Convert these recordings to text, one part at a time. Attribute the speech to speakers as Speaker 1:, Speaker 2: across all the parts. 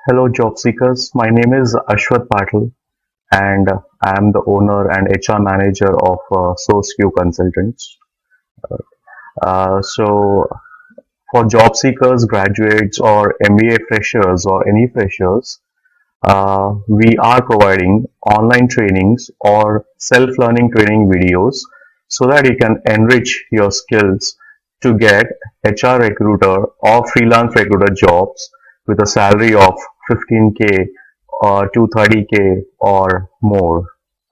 Speaker 1: Hello, job seekers. My name is Ashwath Patil, and I am the owner and HR manager of SourceQ Consultants. So, for job seekers, graduates, or MBA freshers, or any freshers, we are providing online trainings or self-learning training videos so that you can enrich your skills to get HR recruiter or freelance recruiter jobs with a salary of 15K or to 30K or more.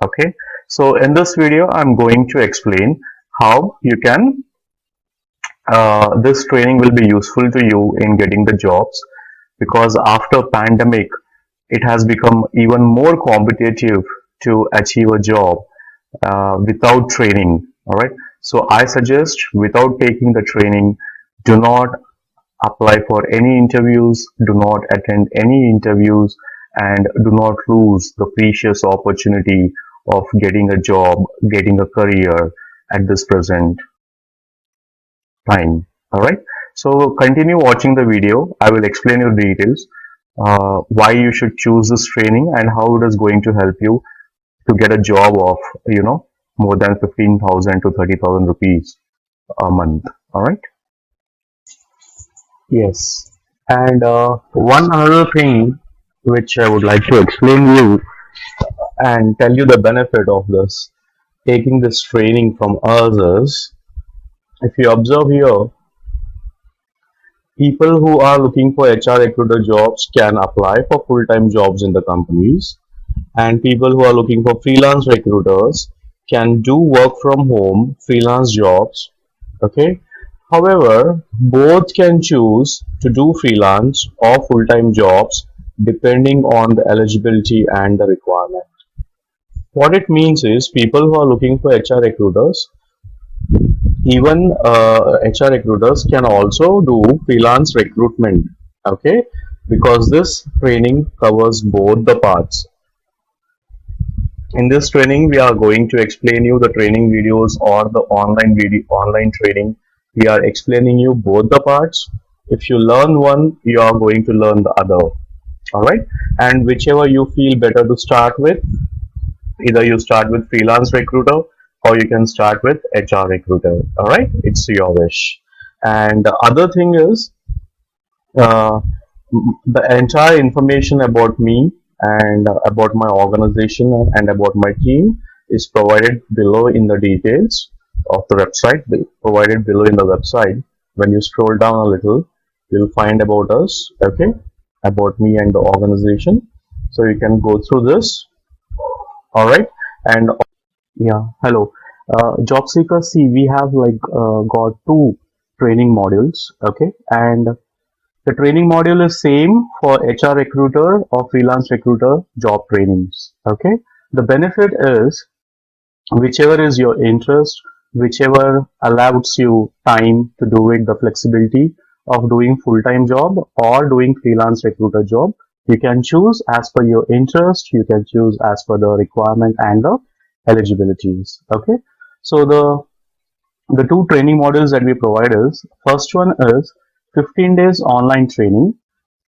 Speaker 1: Okay, so in this video, I'm going to explain how you can this training will be useful to you in getting the jobs, because after pandemic it has become even more competitive to achieve a job without training. All right, so I suggest, without taking the training, do not apply for any interviews, do not attend any interviews, and do not lose the precious opportunity of getting a job, getting a career at this present time. All right, so continue watching the video. I will explain you the details, why you should choose this training and how it is going to help you to get a job of more than 15,000 to 30,000 rupees a month. All right. Yes. And one another thing which I would like to explain you and tell you the benefit of this taking this training from us is, if you observe here, people who are looking for HR recruiter jobs can apply for full-time jobs in the companies, and people who are looking for freelance recruiters can do work from home freelance jobs. Okay. However, both can choose to do freelance or full-time jobs depending on the eligibility and the requirement. What it means is, people who are looking for HR recruiters, even HR recruiters can also do freelance recruitment. Okay, because this training covers both the parts. In this training, we are going to explain you the training videos or the online training. We are explaining you both the parts. If you learn one, you are going to learn the other. All right, and whichever you feel better to start with, either you start with freelance recruiter or you can start with HR recruiter. All right, it's your wish. And the other thing is, uh, the entire information about me and about my organization and about my team is provided below in the details of the website, provided below in the website. When you scroll down a little, you'll find about us, okay, about me and the organization. So you can go through this. All right, and yeah, hello. Job seekers, see, we have got two training modules, okay, and the training module is same for HR recruiter or freelance recruiter job trainings. Okay. The benefit is, whichever is your interest, whichever allows you time to do it, the flexibility of doing full-time job or doing freelance recruiter job, you can choose as per your interest, you can choose as per the requirement and the eligibilities. Okay. So the two training modules that we provide is, first one is 15 days online training,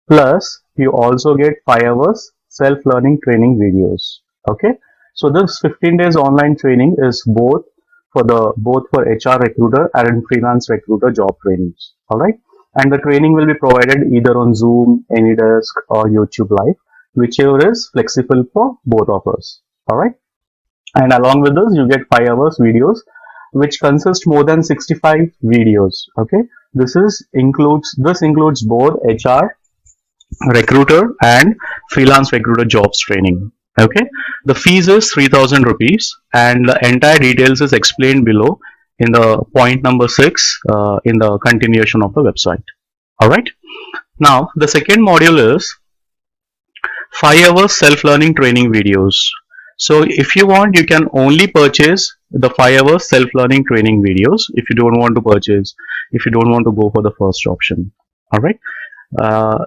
Speaker 1: plus you also get 5 hours self-learning training videos. Okay, so this 15 days online training is both for HR recruiter and freelance recruiter job trainings. All right, and the training will be provided either on Zoom, AnyDesk, or YouTube Live, whichever is flexible for both of us. All right, and along with this you get 5 hours videos which consist more than 65 videos. Okay, this includes both HR recruiter and freelance recruiter jobs training. Okay, the fees is 3,000 rupees, and the entire details is explained below in the point number 6 in the continuation of the website. All right, now the second module is 5 hours self-learning training videos. So if you want, you can only purchase the 5 hours self-learning training videos if you don't want to go for the first option. All right.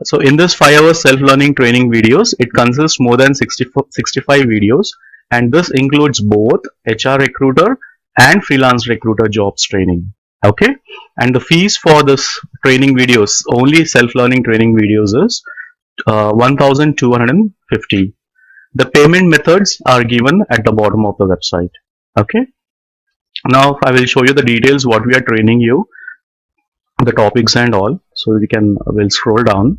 Speaker 1: So in this 5 hours self-learning training videos, it consists more than 65 videos, and this includes both HR recruiter and freelance recruiter jobs training. Okay, and the fees for this training videos, only self-learning training videos, is 1250. The payment methods are given at the bottom of the website. Okay. Now I will show you the details what we are training you, the topics and all. So we'll scroll down.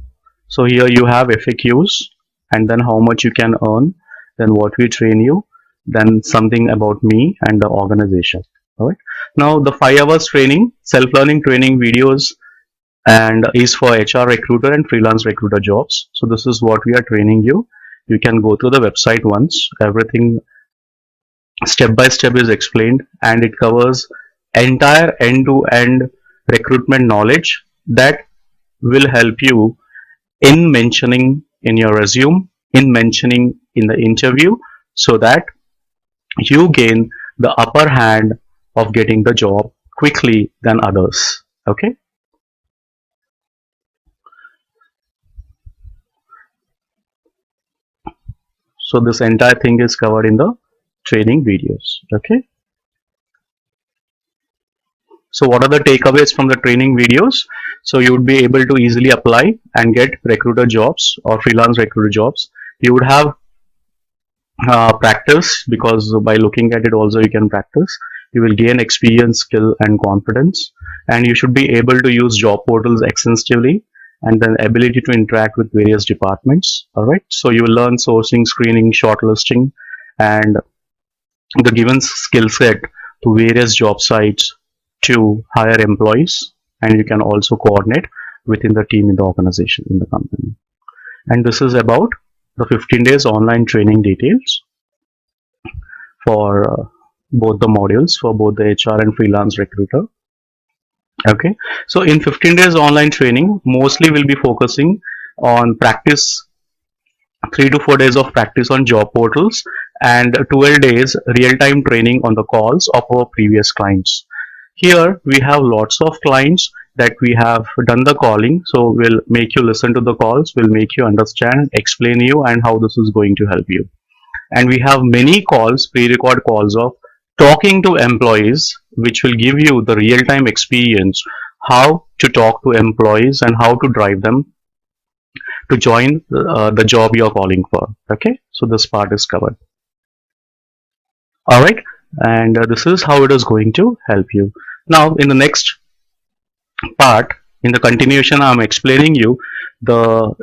Speaker 1: So here you have FAQs, and then how much you can earn, then what we train you, then something about me and the organization. All right. Now the 5 hours training, self-learning training videos, and is for HR recruiter and freelance recruiter jobs. So this is what we are training you. You can go to the website once. Everything step by step is explained, and it covers entire end-to-end recruitment knowledge that will help you in mentioning in your resume, in mentioning in the interview, so that you gain the upper hand of getting the job quickly than others. Okay. So this entire thing is covered in the training videos. Okay. So what are the takeaways from the training videos? So you would be able to easily apply and get recruiter jobs or freelance recruiter jobs. You would have practice, because by looking at it also you can practice. You will gain experience, skill and confidence, and you should be able to use job portals extensively, and then ability to interact with various departments. All right. So you will learn sourcing, screening, shortlisting, and the given skill set to various job sites to hire employees, and you can also coordinate within the team in the organization, in the company. And this is about the 15 days online training details for both the modules, for both the HR and freelance recruiter. Okay. So in 15 days online training, mostly we'll be focusing on practice, 3 to 4 days of practice on job portals, and 12 days real-time training on the calls of our previous clients. Here we have lots of clients that we have done the calling, so we'll make you listen to the calls, we'll make you understand, explain you, and how this is going to help you. And we have many calls, pre-record calls of talking to employees, which will give you the real-time experience how to talk to employees and how to drive them to join the job you're calling for. Okay, so this part is covered. All right, and this is how it is going to help you. Now in the next part, in the continuation, I'm explaining you the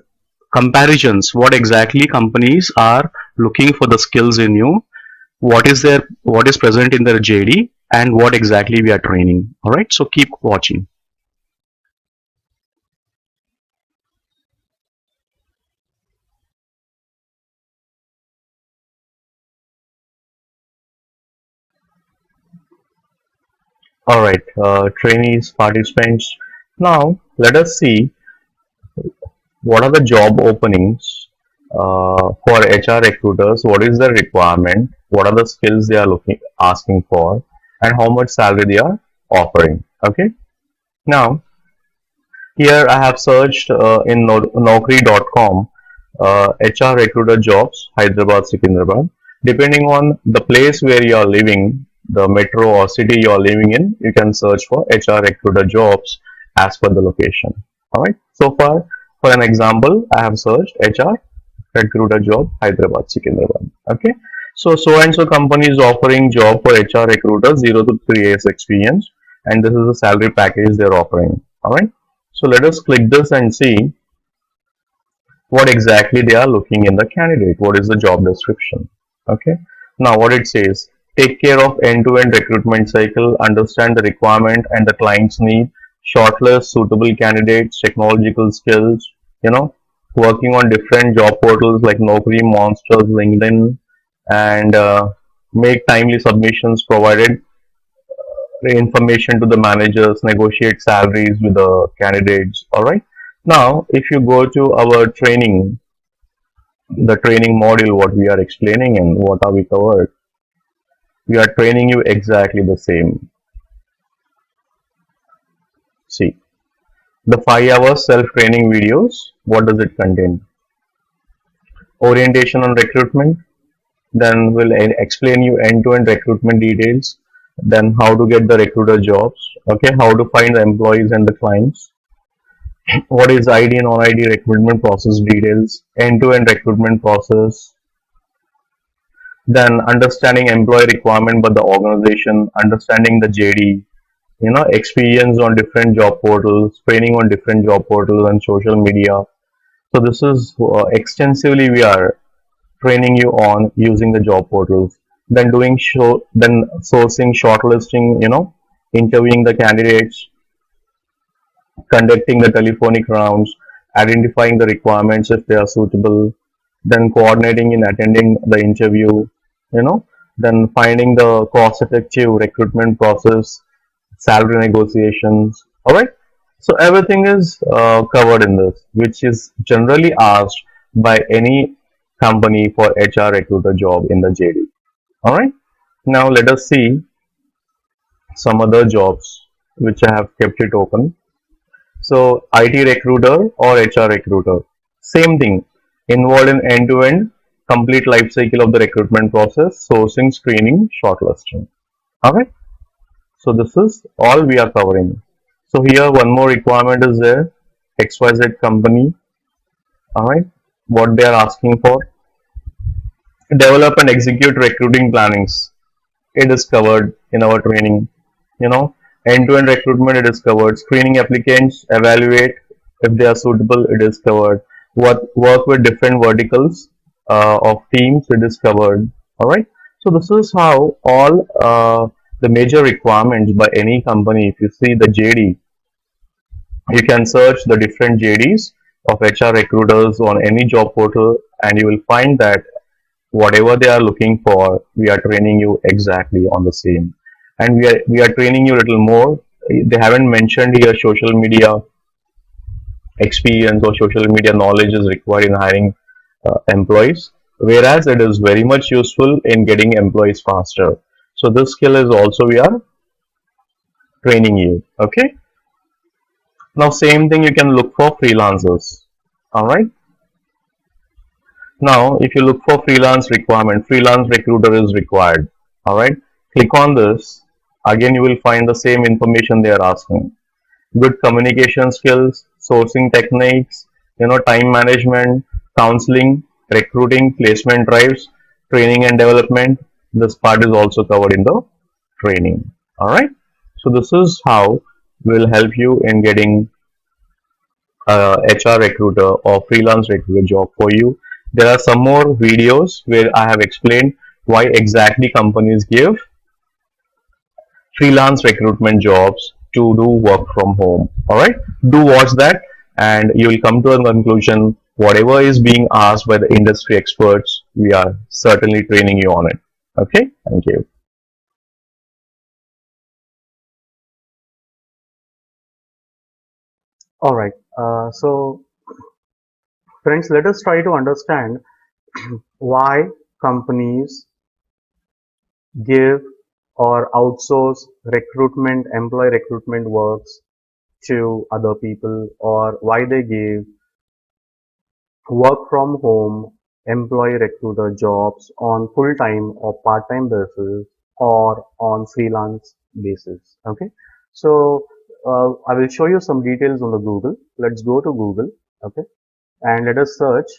Speaker 1: comparisons, what exactly companies are looking for the skills in you, what is present in their JD, and what exactly we are training. All right, so keep watching. All right, trainees, participants. Now let us see what are the job openings for HR recruiters. What is the requirement? What are the skills they are asking for, and how much salary they are offering? Okay. Now here I have searched in Naukri.com HR recruiter jobs, Hyderabad, Secunderabad. Depending on the place where you are living, the metro or city you are living in, you can search for HR recruiter jobs as per the location. All right. So far, for an example, I have searched HR recruiter job, Hyderabad, Secunderabad. Okay. So and so company is offering job for HR recruiter 0 to 3 years experience, and this is the salary package they're offering. All right. So let us click this and see what exactly they are looking in the candidate. What is the job description? Okay. Now what it says: take care of end-to-end recruitment cycle, understand the requirement and the client's need, shortlist suitable candidates, technological skills, working on different job portals like Naukri, Monsters, LinkedIn, and make timely submissions, provided information to the managers, negotiate salaries with the candidates. All right. Now, if you go to our training, the training module, what we are explaining and what are we covered, we are training you exactly the same. See, the 5-hour self-training videos, what does it contain? Orientation on recruitment, then we'll explain you end-to-end recruitment details, then how to get the recruiter jobs, okay, how to find the employees and the clients, What is ID and non-ID recruitment process details, end-to-end recruitment process, then understanding employee requirement by the organization, understanding the JD, experience on different job portals, training on different job portals and social media. So this is extensively we are training you on using the job portals. Then then sourcing, shortlisting, interviewing the candidates, conducting the telephonic rounds, identifying the requirements if they are suitable, then coordinating in attending the interview, then finding the cost effective recruitment process, salary negotiations. All right. So everything is covered in this, which is generally asked by any company for HR recruiter job in the JD. All right. Now let us see some other jobs which I have kept it open. So IT recruiter or HR recruiter, same thing, involved in end-to-end complete life cycle of the recruitment process, sourcing, screening, shortlisting. All right. So this is all we are covering. So here one more requirement is there, XYZ company. All right. What they are asking for, develop and execute recruiting plannings. It is covered in our training. You know, end-to-end recruitment, it is covered. Screening applicants, evaluate if they are suitable, it is covered. Work with different verticals of teams, it is covered. All right. So this is how all the major requirements by any company. If you see the JD, you can search the different JDs of HR recruiters on any job portal, and you will find that whatever they are looking for, we are training you exactly on the same. And we are training you a little more. They haven't mentioned here social media experience or social media knowledge is required in hiring employees, whereas it is very much useful in getting employees faster. So this skill is also we are training you. Okay. Now same thing you can look for freelancers. All right. Now, if you look for freelance requirement, freelance recruiter is required. All right. Click on this. Again, you will find the same information they are asking. Good communication skills, sourcing techniques, time management, counseling, recruiting, placement drives, training and development. This part is also covered in the training. All right. So this is how we'll help you in getting HR recruiter or freelance recruiter job for you. There are some more videos where I have explained why exactly companies give freelance recruitment jobs to do work from home. All right, do watch that, and you will come to a conclusion. Whatever is being asked by the industry experts, we are certainly training you on it. Okay, thank you.
Speaker 2: All right. So, friends, let us try to understand why companies give or outsource employee recruitment works to other people, or why they give work from home employee recruiter jobs on full time or part time basis or on freelance basis. Okay. So, I will show you some details on the Google. Let's go to Google. Okay. And let us search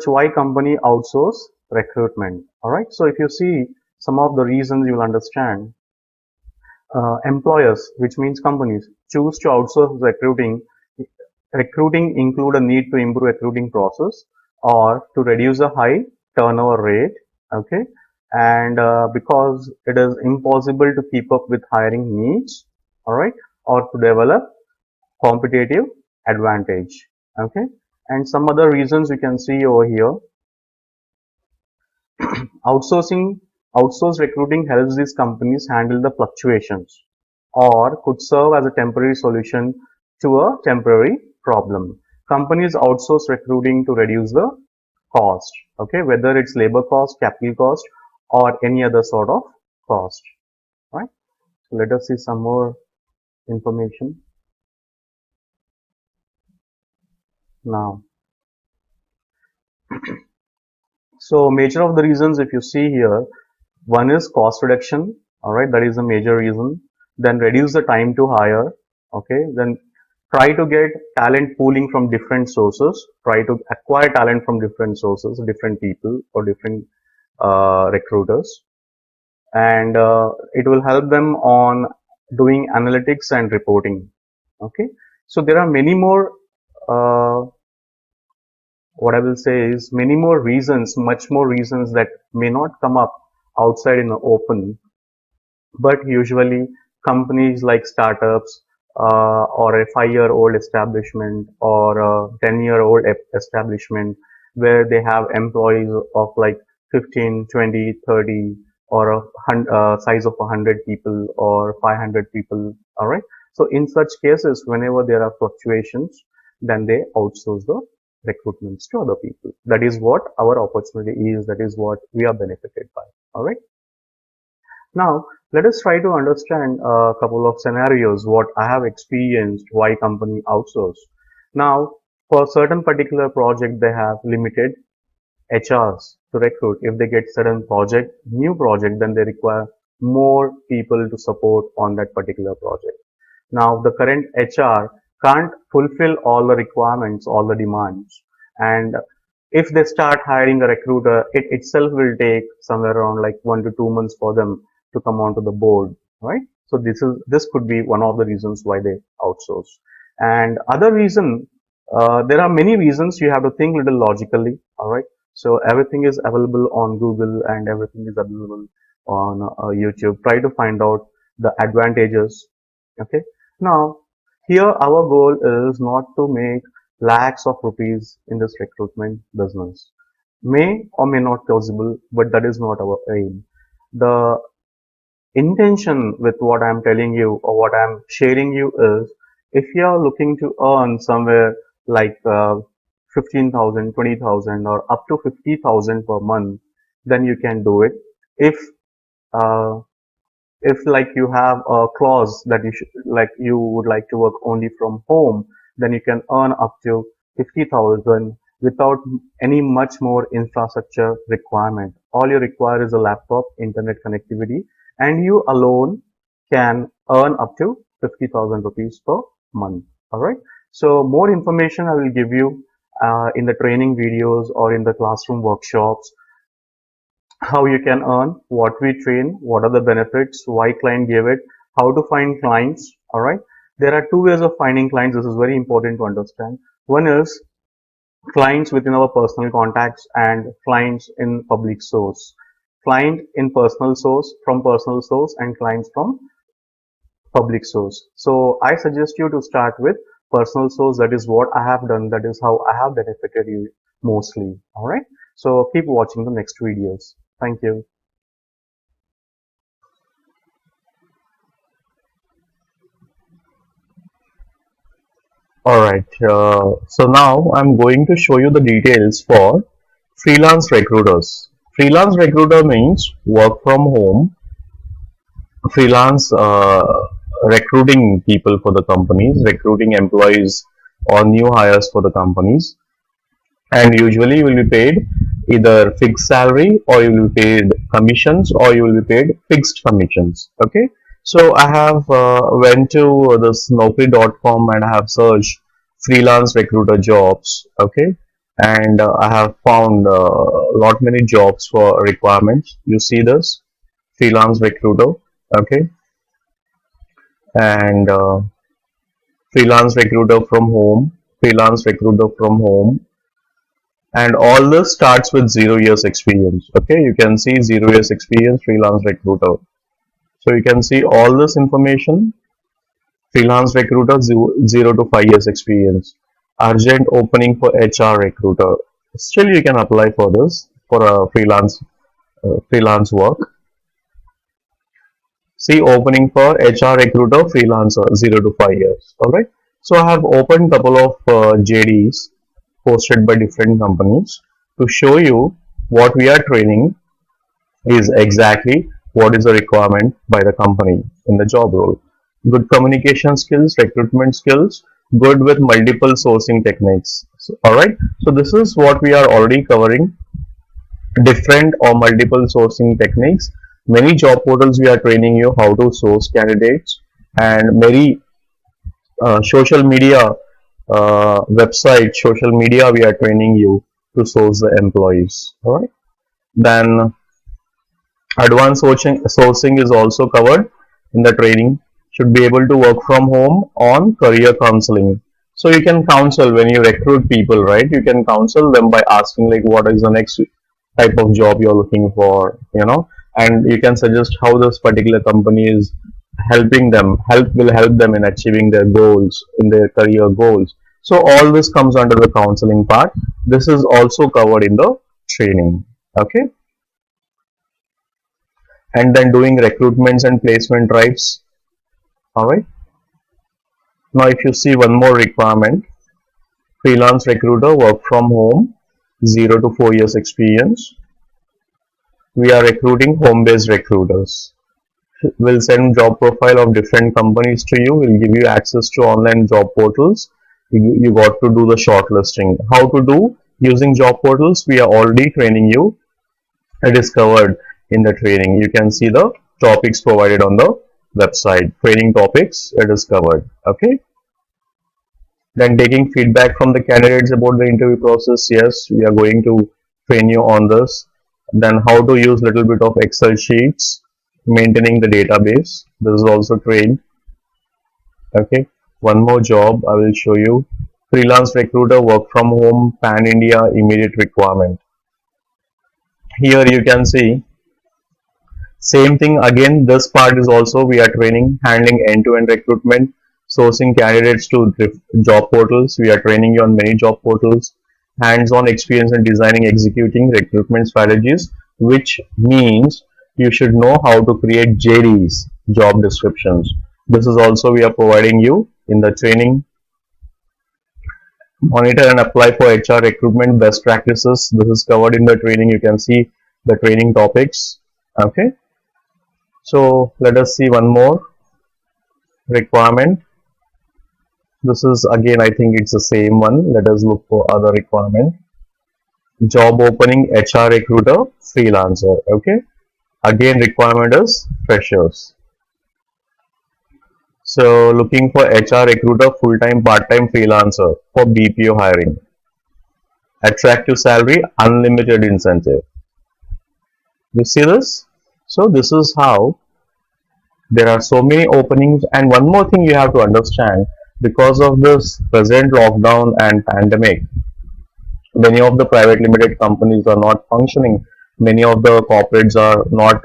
Speaker 2: why company outsource recruitment. All right. So if you see some of the reasons, you'll understand. Employers, which means companies, choose to outsource recruiting. Recruiting include a need to improve recruiting process or to reduce a high turnover rate. Okay. And because it is impossible to keep up with hiring needs. All right. Or to develop competitive advantage. Okay. And some other reasons you can see over here. Outsourcing, outsourced recruiting helps these companies handle the fluctuations or could serve as a temporary solution to a temporary problem. Companies outsource recruiting to reduce the cost, okay, whether it's labor cost, capital cost, or any other sort of cost, right? So let us see some more information now. So major of the reasons, if you see here, one is cost reduction. All right, that is a major reason. then reduce the time to hire. Okay, then try to get talent pooling from different sources, try to acquire talent from different sources, different people or different recruiters, and it will help them on doing analytics and reporting. Okay, so there are many more what I will say is many more reasons, much more reasons that may not come up outside in the open, but usually companies like startups or a 5-year-old establishment or a 10-year-old establishment where they have employees of like 15, 20, 30 or a size of 100 people or 500 people. All right. So in such cases, whenever there are fluctuations, then they outsource the recruitments to other people. That is what our opportunity is. That is what we are benefited by. All right. Now, let us try to understand a couple of scenarios, what I have experienced, why company outsource. Now, for certain particular project, they have limited HRs to recruit. If they get certain project, new project, then they require more people to support on that particular project. Now, the current HR can't fulfill all the requirements, all the demands. And if they start hiring a recruiter, it itself will take somewhere around like 1 to 2 months for them to come onto the board, right? So this could be one of the reasons why they outsource. And other reason, there are many reasons. You have to think little logically, all right? So everything is available on Google and everything is available on YouTube. Try to find out the advantages. Okay. Now, here our goal is not to make lakhs of rupees in this recruitment business. May or may not possible, but that is not our aim. The intention with what I'm telling you or what I'm sharing you is, if you are looking to earn somewhere like 15,000, 20,000 or up to 50,000 per month, then you can do it. Uh, if like you have a clause that you would like to work only from home, then you can earn up to 50,000 without any much more infrastructure requirement. All you require is a laptop, internet connectivity, and you alone can earn up to 50,000 rupees per month. All right. So more information I will give you in the training videos or in the classroom workshops, how you can earn, what we train, what are the benefits, why client gave it, how to find clients. All right. There are two ways of finding clients. This is very important to understand. One is clients within our personal contacts and clients in public source. Client in personal source, from personal source, and clients from public source. So I suggest you to start with personal source. That is what I have done. That is how I have benefited you mostly. All right. So keep watching the next videos. Thank you.
Speaker 1: Alright, so now I'm going to show you the details for freelance recruiters. Freelance recruiter means work from home, freelance recruiting people for the companies, recruiting employees or new hires for the companies, and usually you will be paid either fixed salary or you will be paid commissions or you will be paid fixed commissions. Okay, so I have went to this Naukri.com and I have searched freelance recruiter jobs. Okay, and I have found lot many jobs for requirements. You see this freelance recruiter. Okay, and freelance recruiter from home, freelance recruiter from home, and all this starts with 0 years experience. Okay, you can see 0 years experience freelance recruiter. So you can see all this information. Freelance recruiter 0 to 5 years experience. Urgent opening for HR recruiter. Still you can apply for this for a freelance work. See opening for HR recruiter freelancer 0 to 5 years. Alright. So I have opened couple of JDs posted by different companies to show you what we are training is exactly what is the requirement by the company in the job role. Good communication skills, recruitment skills, good with multiple sourcing techniques. So, alright, so this is what we are already covering, different or multiple sourcing techniques. Many job portals we are training you how to source candidates, and many social media website, social media, we are training you to source the employees. All right. Then advanced sourcing is also covered in the training. Should be able to work from home on career counseling. So you can counsel when you recruit people, right? You can counsel them by asking like what is the next type of job you're looking for, and you can suggest how this particular company is helping them, will help them in achieving their goals, in their career goals. So all this comes under the counseling part. This is also covered in the training. Okay. And then doing recruitments and placement drives. All right. Now, if you see one more requirement, freelance recruiter, work from home, 0 to 4 years experience. We are recruiting home-based recruiters. We'll send job profile of different companies to you. We'll give you access to online job portals. You got to do the shortlisting. How to do using job portals? We are already training you. It is covered in the training. You can see the topics provided on the website. Training topics, it is covered. Okay. Then taking feedback from the candidates about the interview process. Yes, we are going to train you on this. Then how to use little bit of Excel sheets, maintaining the database. This is also trained. Okay. One more job I will show you. Freelance recruiter, work from home, pan India, immediate requirement. Here you can see same thing again. This part is also we are training, handling end-to-end recruitment, sourcing candidates to job portals. We are training you on many job portals, hands-on experience in designing, executing recruitment strategies, which means you should know how to create JDs, job descriptions. This is also we are providing you in the training. Monitor and apply for HR recruitment best practices. This is covered in the training. You can see the training topics. Okay. So let us see one more requirement. This is again, I think it's the same one. Let us look for other requirement. Job opening, HR recruiter, freelancer. Okay. Again, requirement is freshers. So looking for HR recruiter, full-time, part-time, freelancer for BPO hiring. Attractive salary, unlimited incentive. You see this? So this is how there are so many openings. And one more thing you have to understand, because of this present lockdown and pandemic, many of the private limited companies are not functioning. Many of the corporates are not,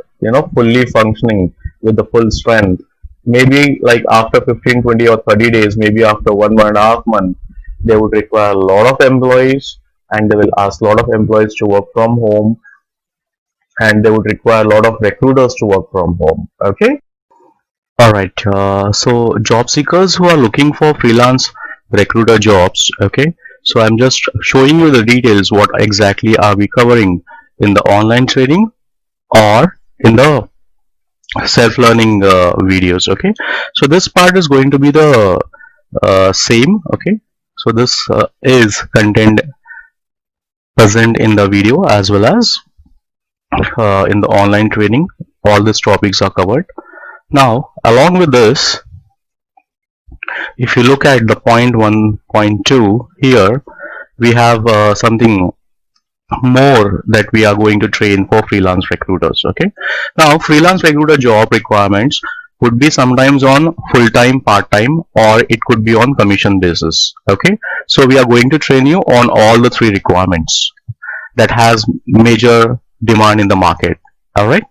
Speaker 1: fully functioning with the full strength. Maybe like after 15, 20 or 30 days, maybe after 1.5 months, they would require a lot of employees, and they will ask a lot of employees to work from home, and they would require a lot of recruiters to work from home. Okay. All right. So job seekers who are looking for freelance recruiter jobs. Okay. So I'm just showing you the details. What exactly are we covering in the online training or in the self-learning videos? Okay. So this part is going to be the same. Okay. So this is content present in the video as well as in the online training. All these topics are covered. Now, along with this, if you look at the point 1.2 here, we have something more that we are going to train for freelance recruiters. Okay. Now, freelance recruiter job requirements would be sometimes on full-time, part-time, or it could be on commission basis. Okay. So we are going to train you on all the three requirements that has major demand in the market. All right.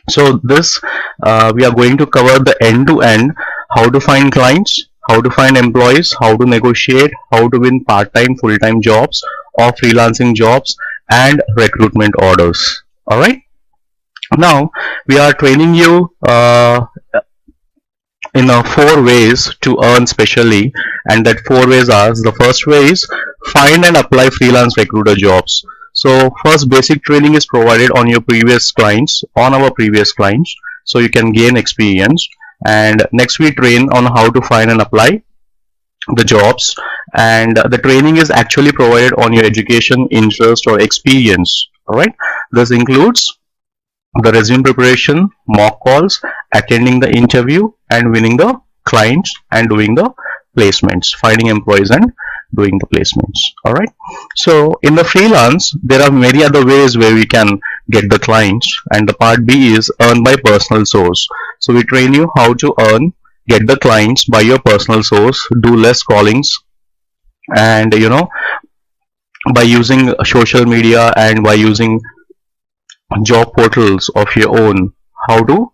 Speaker 1: So this we are going to cover the end-to-end, how to find clients, how to find employees, how to negotiate, how to win part-time, full-time jobs or freelancing jobs, and recruitment orders. All right. Now we are training you in 4 ways to earn specially, and that 4 ways are: the first way is find and apply freelance recruiter jobs. So first, basic training is provided on your previous clients, on our previous clients, so you can gain experience. And next we train on how to find and apply the jobs, and the training is actually provided on your education, interest or experience. All right. This includes the resume preparation, mock calls, attending the interview and winning the clients and doing the placements, finding employees and doing the placements. All right. So in the freelance, there are many other ways where we can get the clients, and the part B is earn by personal source. So we train you how to get the clients by your personal source, do less callings, and by using social media and by using job portals of your own, how to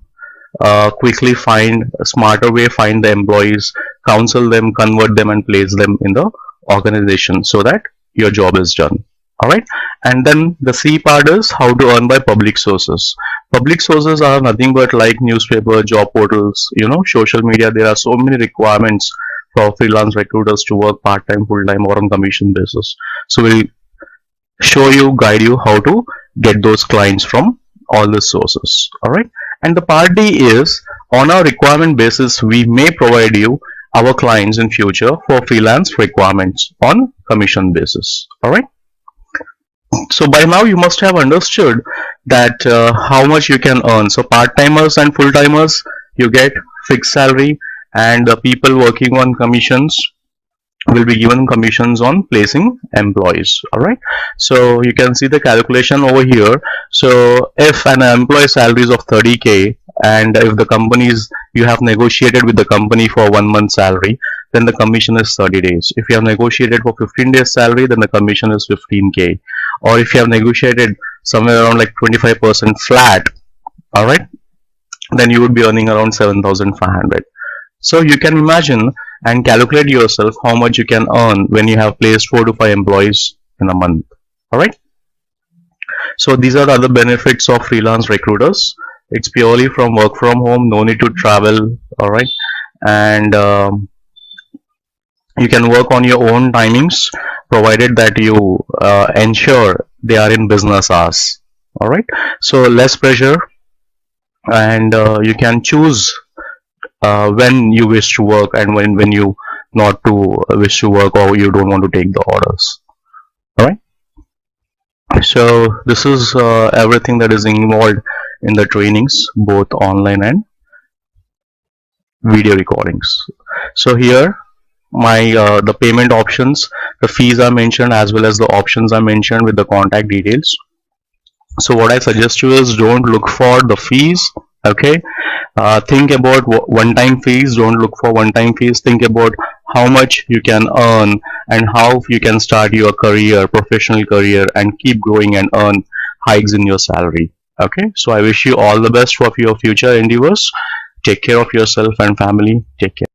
Speaker 1: quickly find a smarter way, find the employees, counsel them, convert them, and place them in the organization so that your job is done. All right. And then the C part is how to earn by public sources. Public sources are nothing but like newspaper, job portals, social media. There are so many requirements for freelance recruiters to work part-time, full-time, or on commission basis. So we'll show you, guide you how to get those clients from all the sources. All right. And the part D is on our requirement basis, we may provide you our clients in future for freelance requirements on commission basis. All right. So by now you must have understood that how much you can earn. So part-timers and full-timers, you get fixed salary, and the people working on commissions will be given commissions on placing employees. All right. So you can see the calculation over here. So if an employee salary is of 30K, and if the companies, you have negotiated with the company for 1 month salary, then the commission is 30 days. If you have negotiated for 15 days salary, then the commission is 15K. Or if you have negotiated somewhere around like 25% flat, all right, then you would be earning around 7,500. So you can imagine and calculate yourself how much you can earn when you have placed 4 to 5 employees in a month. All right. So these are the other benefits of freelance recruiters. It's purely from work from home, no need to travel. All right. And you can work on your own timings, provided that you ensure they are in business hours. All right. So less pressure, and you can choose when you wish to work and when you not to wish to work, or you don't want to take the orders. All right. So this is everything that is involved in the trainings, both online and video recordings. So here my the payment options, the fees are mentioned, as well as the options are mentioned with the contact details. So what I suggest you is, don't look for the fees. Okay. Think about one-time fees. Don't look for one-time fees. Think about how much you can earn and how you can start your career, professional career, and keep growing and earn hikes in your salary. Okay. So I wish you all the best for your future endeavors. Take care of yourself and family. Take care.